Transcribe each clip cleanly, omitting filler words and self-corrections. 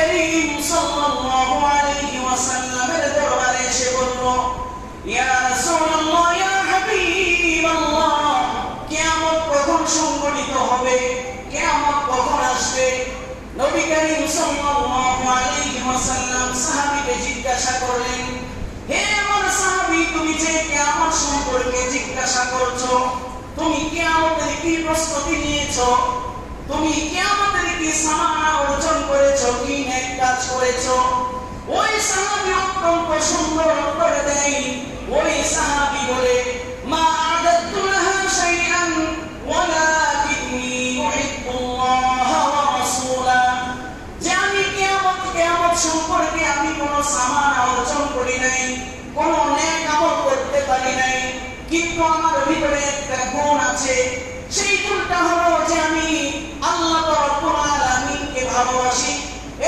করিম সাল্লাল্লাহু আলাইহি ওয়াসাল্লামের দরবারে এসে বলল, ইয়া রাসূলুল্লাহ, ইয়া হাবিবাল্লাহ, কিয়ামত কখন সংঘটিত হবে? কিয়ামত কখন আসবে? নবী করিম সাল্লাল্লাহু আলাইহি ওয়াসাল্লাম সাহাবীকে জিজ্ঞাসা করলেন, হে আমার সাহাবী, তুমি যে কিয়ামত সম্পর্কে জিজ্ঞাসা করছো, তুমি কিয়ামতের কি প্রস্তুতি নিয়েছো? তুমি কিয়ামতের কি সামানা অর্জন করেছো, কি নেক কাজ করেছো? ওই সাহাবী অত্যন্ত সুন্দর উত্তর দেয়। ওই সাহাবী বলে, মা আদাতু লাহা শাইআন ওয়ালাকিন্নী উহিব্বুল্লাহ ওয়া রাসূলা। যে আমি কিয়ামত সম্পর্কে আমি কোনো সামানা অর্জন করি নাই, কোনো নেক আমল করতে পারি নাই, কিন্তু আমার ভিতরে একটা গুণ আছে। সেই গুণটা হলো যে আমি আল্লাহ রাব্বুল আলামিনকে ভালোবাসি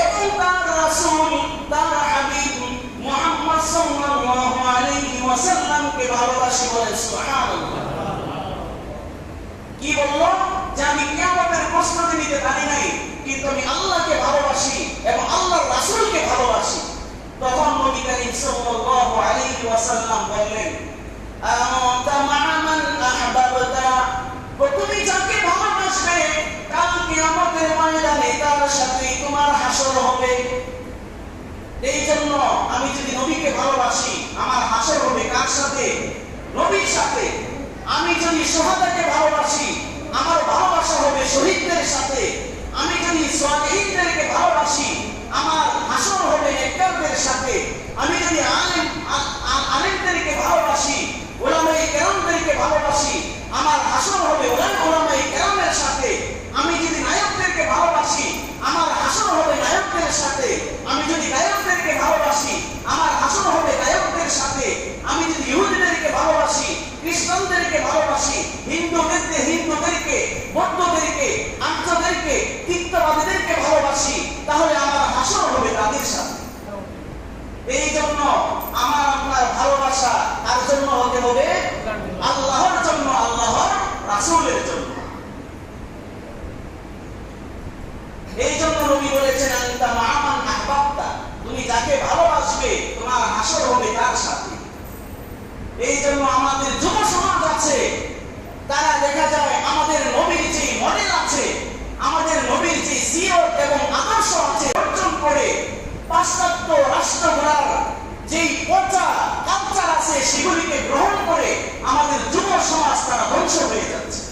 এবং তার রাসূল, তার হাবিব মুহাম্মদ সাল্লাল্লাহু আলাইহি ওয়াসাল্লামকে ভালোবাসি। বলে সুবহানাল্লাহ। কি বললো? যে আমি কিয়ামতের প্রস্তুতি নিতে পারি নাই, কিন্তু আমি আল্লাহকে ভালোবাসি এবং আল্লাহর রাসূলকে ভালোবাসি। তখন নবী করিম সাল্লাল্লাহু আলাইহি ওয়াসাল্লাম বললেন, আনতা মা'a মান আহবাবতা। তুমি যাকে ভালোবাসবে, কাল কিয়ামতের ময়দানে তার সাথে তোমার হাসর হবে। এই জন্য আমি যদি নবীকে ভালোবাসি, আমার হাসর হবে কার সাথে? নবীর সাথে। আমি যদি শাহাদাতকে ভালোবাসি, আমার ভালোবাসা হবে শহীদদের সাথে। আমি যদি সালিহিনদেরকে ভালোবাসি, আমার হাসর হবে নেককারদের সাথে। আমি যদি আলেমদেরকে ভালোবাসি, উলামায়ে কেরামদেরকে ভালোবাসি, আমার হাসর হবে উলামায়ে কেরামের সাথে। আমি যদি নায়কদেরকে ভালোবাসি, আমার হাসর হবে নায়কদের সাথে। আমি যদি গায়কদেরকে ভালোবাসি, আমার হাসর হবে গায়কদের সাথে। আমি যদি ইহুদিদেরকে ভালোবাসি, খ্রিস্টানদেরকে ভালোবাসি, হিন্দুদেরকে, বৌদ্ধদেরকে, আর্যদেরকে, তিক্তবাদীদেরকে ভালোবাসি, তাহলে আমার হাসর হবে তাদের সাথে। এই জন্য আমার আপনার ভালোবাসা কার জন্য হতে হবে? আল্লাহর জন্য, আল্লাহর রাসূলের জন্য। এই জন্য নবী বলেছেন, আনতা মা'a মান আহবাবতা। তুমি যাকে ভালোবাসবে, তোমার হাসর হবে তার সাথে। এই জন্য আমাদের যুব সমাজ আছে, তারা দেখা যায় আমাদের নবীর যে মডেল আছে, আমাদের নবীর যে সিরত এবং আদর্শ আছে, অর্জন করে পাশ্চাত্য রাষ্ট্রগুলোর যেই পচা কালচার আছে, সেগুলিকে গ্রহণ করে আমাদের যুব সমাজ তারা ধ্বংস হয়ে যাচ্ছে।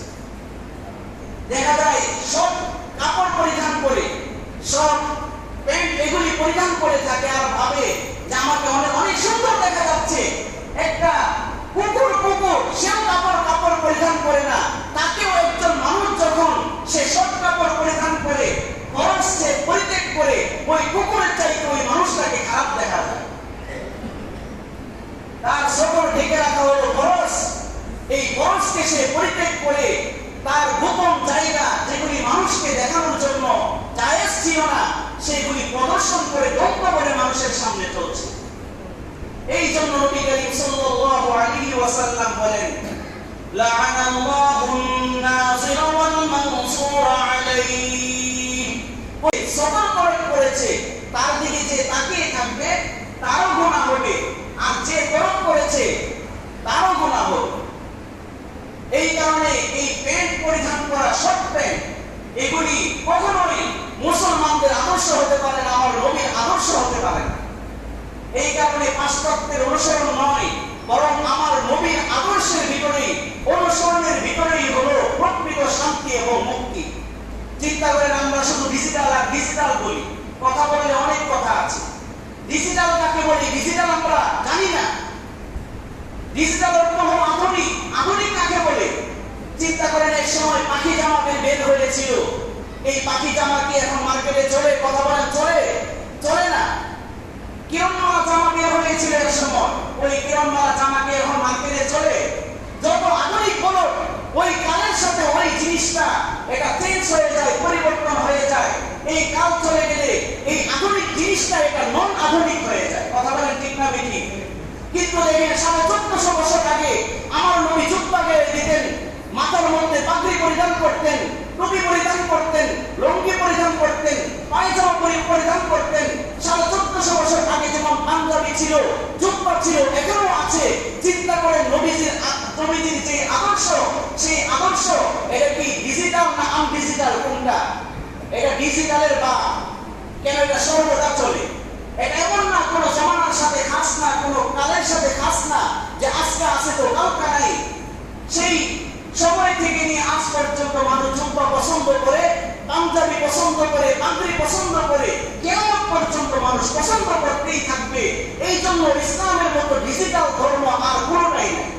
দেখা যায় সব কাপড় পরিধান করে, সব প্যান্ট এগুলি পরিধান করে থাকে, আর ভাবে যে আমাকে অনেক সুন্দর দেখা যাচ্ছে। একটা কুকুর সেও কাপড় পরিধান করে না, তাকেও একজন মানুষ যখন সে সব কাপড় পরিধান করে ফরজ সে পরিত্যাগ করে, ওই কুকুরের চাইতে ওই মানুষটাকে খারাপ দেখা যায়। তার সকল ঢেকে রাখা হলো ফরজ, এই ফরজকে সে পরিত্যাগ করে তার গোপন জায়গা যেগুলি মানুষকে দেখানোর জন্য জায়েজ ছিল না, সেগুলি প্রদর্শন করে দম্ভ করে মানুষের সামনে চলছে। এই জন্য নবী করিম সাল্লাল্লাহু আলাইহি ওয়াসাল্লাম বলেন, লা'নাল্লাহুন নাযির ওয়াল মানসুর আলাইহি। ওই সতর্ক করেছে, তার দিকে যে তাকিয়ে থাকবে তারও গুনাহ হবে, আর যে তরক করেছে তারও গুনাহ হবে। এই কারণে এই প্যান্ট পরিধান করা, শর্ট প্যান্ট, এগুলি কখনোই মুসলমানদের আদর্শ হতে পারে না, আমার নবীর আদর্শ হতে পারে না। এই কারণে পাশ্চাত্যের অনুসরণ নয়, বরং আমার নবীর আদর্শের ভিতরেই, অনুসরণের ভিতরেই হলো প্রকৃত শান্তি এবং মুক্তি। চিন্তা করেন, আমরা শুধু ডিজিটাল বলি, কথা বললে অনেক কথা আছে। ডিজিটাল কাকে বলি? ডিজিটাল আমরা জানি না। ডিজিটাল অর্থ হলো আধুনিক। আধুনিক কাকে বলে? চিন্তা করেন, এক সময় পাখি জামা বের হয়েছিল। এই পাখি জামা কি এখন মার্কেটে চলে? কথা বলেন, চলে না। কিরণমালা জামা বের হয়েছিল এক সময়, ওই কিরণমালা জামা কি এখন মার্কেটে চলে? যত আধুনিক হলো, ওই কালের সাথে ওই জিনিসটা এটা চেঞ্জ হয়ে যায়, পরিবর্তন হয়ে যায়। এই কাল চলে গেলে এই আধুনিক জিনিসটা এটা নন আধুনিক হয়ে যায়। কথা বলেন ঠিক না বেশি? কিন্তু দেখেন, 1450 বছর আগে আমার নবী জুব্বা গায়ে দিতেন, মাথার মধ্যে পাগড়ি পরিধান করতেন, টুপি পরিধান করতেন, লুঙ্গি পরিধান করতেন, পায়জামা পরিধান করতেন। সেই আদর্শ এটা কি ডিজিটাল না আনডিজিটাল কোনটা? এটা ডিজিটালের বা কেন এটা সর্বদা চলে। এটা এমন না কোনো জমানার সাথে খাস না, কোনো কালের সাথে খাস না যে আজকে আছে তো কালকে নাই। সেই সময় থেকে নিয়ে আজ পর্যন্ত মানুষ জুব্বা পছন্দ করে, পাঞ্জাবি পছন্দ করে, পাগড়ি পছন্দ করে, কিয়ামত পর্যন্ত মানুষ পছন্দ করতেই থাকবে। এই জন্য ইসলামের মতো ডিজিটাল ধর্ম আর কোনোটাই নাই।